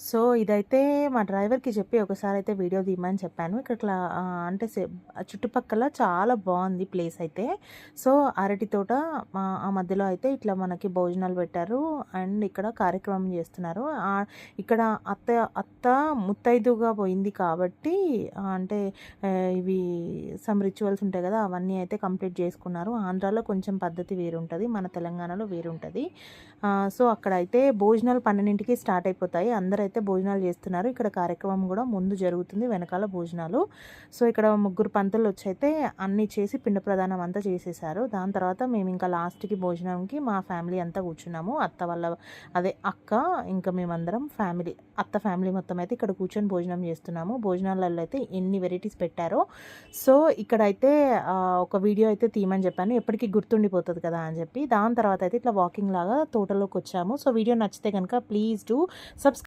So, ఇదైతే మా డ్రైవర్‌కి చెప్పి ఒకసారయితే వీడియో తీయమని చెప్పాను. ఇక్కడ అంటే చుట్టుపక్కల చాలా బావుంది ప్లేస్ అయితే. సో, అరటి తోట ఆ మధ్యలో అయితే ఇట్లా మనకి భోజనాలు పెట్టారు. అండ్ ఇక్కడ కార్యక్రమం చేస్తున్నారు. ఇక్కడ అత్త అత్త ముత్తైదువుగా పోయింది కాబట్టి అంటే ఇవి సమ్ రిచువల్స్ ఉంటాయి కదా! అవన్నీ అయితే కంప్లీట్ చేసుకున్నారు. ఆంధ్రాలో కొంచెం పద్ధతి వేరుంటది. మన తెలంగాణలో వేరుంటది. సో, అక్కడైతే భోజనాలు 12కి స్టార్ట్ అయిపోతాయి. అందరైతే భోజనాలు చేస్తున్నారు. ఇక్కడ కార్యక్రమం కూడా ముందు జరుగుతుంది. వెనకాల భోజనాలు. సో, ఇక్కడ ముగ్గురు పంతులొచ్చైతే అన్నీ చేసి పిండ ప్రదానం అంతా చేసేసారు. దాని తర్వాత మేము ఇంకా లాస్ట్‌కి భోజనంకి మా ఫ్యామిలీ అంతా కూర్చున్నాము. అత్త వాళ్ళ అదే అక్క ఇంకా మేమందరం ఫ్యామిలీ అత్త ఫ్యామిలీ మొత్తం అయితే ఇక్కడ కూర్చొని భోజనం చేస్తున్నాము. భోజనాలలో అయితే ఎన్ని వెరైటీస్ పెట్టారో. సో, ఇక్కడైతే ఒక వీడియో అయితే తీయమని చెప్పాను. ఎప్పటికి గుర్తుండిపోతది కదా అని చెప్పి. దాని తర్వాత అయితే ఇట్లా వాకింగ్ లాగా తోటలోకొచ్చాము. సో, వీడియో నచ్చితే గనుక ప్లీజ్ డూ సబ్స్క్రైబ్